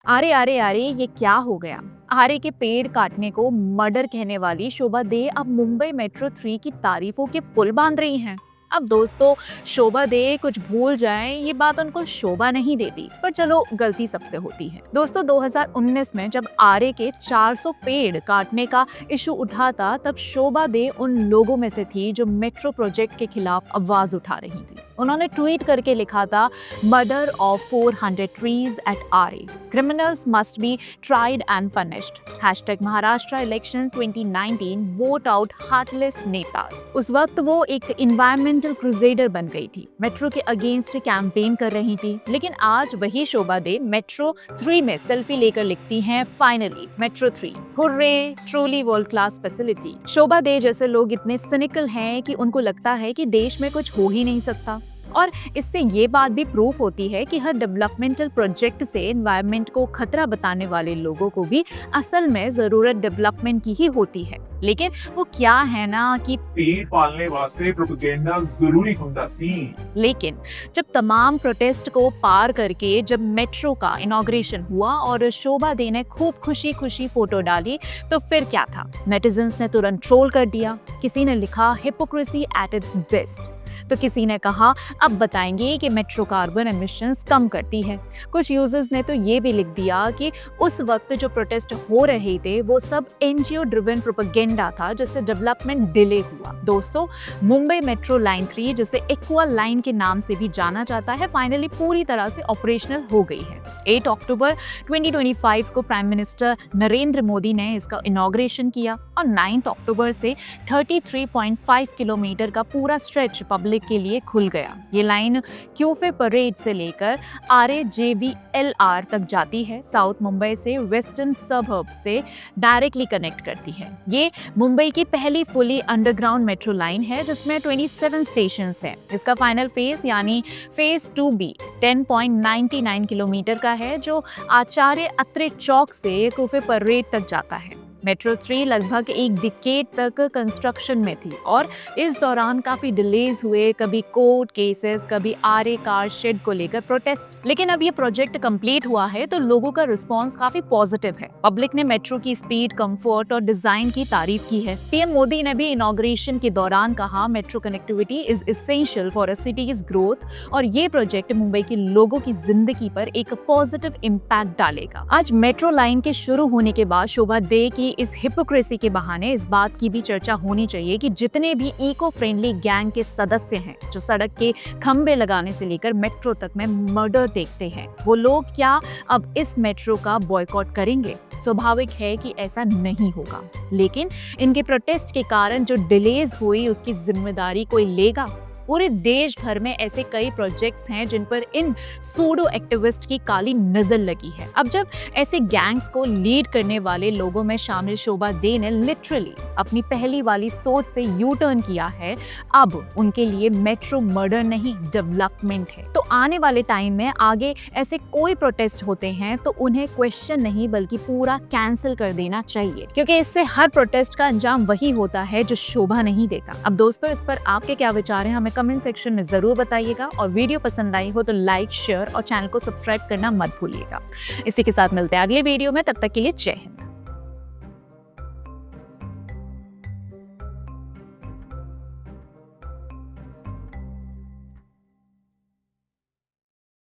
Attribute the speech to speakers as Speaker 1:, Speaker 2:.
Speaker 1: अरे अरे अरे, ये क्या हो गया। आरे के पेड़ काटने को मर्डर कहने वाली शोभा दे अब मुंबई मेट्रो 3 की तारीफों के पुल बांध रही हैं। अब दोस्तों, शोभा दे कुछ भूल जाएं, ये बात उनको शोभा नहीं देती, पर चलो गलती सबसे होती है। दोस्तों, 2019 में जब आरे के 400 पेड़ काटने का इशू उठा था, तब शोभा दे उन लोगों में से थी जो मेट्रो प्रोजेक्ट के खिलाफ आवाज उठा रही थी। उन्होंने ट्वीट करके लिखा था, murder of 400 trees at Aarey, criminals must be tried and punished. #Maharashtra election 2019 vote out heartless netas. उस वक्त वो एक इन्वायरमेंटल क्रूसेडर बन गई थी, मेट्रो के अगेंस्ट कैंपेन कर रही थी। लेकिन आज वही शोभा दे मेट्रो 3 में सेल्फी लेकर लिखती हैं, finally metro 3, hurray, truly world class facility. Shobhaa De जैसे लोग इतने सिनिकल हैं कि उनको लगता है कि देश में कुछ हो ही नहीं सकता। और इससे ये बात भी प्रूफ होती है कि हर डेवलपमेंटल प्रोजेक्ट से एनवायरनमेंट को खतरा बताने वाले लोगों को भी असल में जरूरत डेवलपमेंट की ही होती है। लेकिन वो क्या है ना कि
Speaker 2: पेड़ पालने वास्ते प्रोपेगेंडा जरूरी होता सी।
Speaker 1: लेकिन जब तमाम प्रोटेस्ट को पार करके जब मेट्रो का इनॉग्रेशन हुआ और शोभा दे ने खूब खुशी खुशी फोटो डाली, तो फिर क्या था, नेटिजन्स ने तुरंत ट्रोल कर दिया। किसी ने लिखा, हिपोक्रेसी एट इट्स बेस्ट। तो किसी ने कहा, अब बताएंगे कि मेट्रो कार्बन एमिशंस कम करती है। कुछ यूजर्स ने तो ये भी लिख दिया कि उस वक्त जो प्रोटेस्ट हो रहे थे वो सब एनजीओ ड्रिवन प्रोपेगेंडा था, जिससे डेवलपमेंट डिले हुआ। दोस्तों, मुंबई मेट्रो लाइन 3, जिसे एक्वा लाइन के नाम से भी जाना जाता है, फाइनली पूरी तरह से ऑपरेशनल हो गई है। 8 अक्टूबर 2025 को प्राइम मिनिस्टर नरेंद्र मोदी ने इसका इनॉग्रेशन किया और 9 अक्टूबर से 33.5 किलोमीटर का पूरा स्ट्रेच पब्लिक के लिए खुल गया। ये लाइन क्यूफे परेड से लेकर RAJVLR तक जाती है। साउथ मुंबई से वेस्टर्न सबहर्ब से डायरेक्टली कनेक्ट करती है। ये मुंबई की पहली फुली अंडरग्राउंड मेट्रो लाइन है, जिसमें 27 स्टेशंस हैं। इसका फाइनल फेज यानी फेज 2B 10.99 किलोमीटर का है, जो आचार्य अत्रे चौक से क्यूफे परेड तक जाता है। मेट्रो 3 लगभग एक डिकेड तक कंस्ट्रक्शन में थी और इस दौरान काफी डिलेज हुए, कभी कोर्ट केसेस, कभी आरे कार शेड को लेकर प्रोटेस्ट। लेकिन अब ये प्रोजेक्ट कंप्लीट हुआ है तो लोगों का रिस्पांस काफी पॉजिटिव है। पब्लिक ने मेट्रो की स्पीड, कंफर्ट और डिजाइन की तारीफ की है। पीएम मोदी ने भी इनॉग्रेशन के दौरान कहा, metro connectivity is essential for a cities growth, और ये प्रोजेक्ट मुंबई के लोगों की जिंदगी पर एक पॉजिटिव इम्पैक्ट डालेगा। आज मेट्रो लाइन के शुरू होने के बाद शोभा दे की इस हिपोक्रेसी के बहाने इस बात की भी चर्चा होनी चाहिए कि जितने भी इको फ्रेंडली गैंग के सदस्य हैं, जो सड़क के खंबे लगाने से लेकर मेट्रो तक में मर्डर देखते हैं, वो लोग क्या अब इस मेट्रो का बॉयकॉट करेंगे? स्वाभाविक है कि ऐसा नहीं होगा। लेकिन इनके प्रोटेस्ट के कारण जो डिलेज हुई, उसकी जिम्मेदारी कोई लेगा? पूरे देश भर में ऐसे कई प्रोजेक्ट्स हैं जिन पर इन सूडो एक्टिविस्ट की काली नजर लगी है। अब जब ऐसे गैंग्स को लीड करने वाले लोगों में शामिल शोभा दे ने लिटरली अपनी पहली वाली सोच से यू टर्न किया है, अब उनके लिए मेट्रो मर्डर नहीं, डेवलपमेंट है। तो आने वाले टाइम में आगे ऐसे कोई प्रोटेस्ट होते हैं तो उन्हें क्वेश्चन नहीं बल्कि पूरा कैंसिल कर देना चाहिए, क्योंकि इससे हर प्रोटेस्ट का अंजाम वही होता है जो शोभा नहीं देता। अब दोस्तों, इस पर आपके क्या विचार हैं, हमें कमेंट सेक्शन में जरूर बताइएगा। और वीडियो पसंद आई हो तो लाइक, शेयर और चैनल को सब्सक्राइब करना मत भूलिएगा। इसी के साथ मिलते हैं अगले वीडियो में, तब तक के लिए जय हिंद।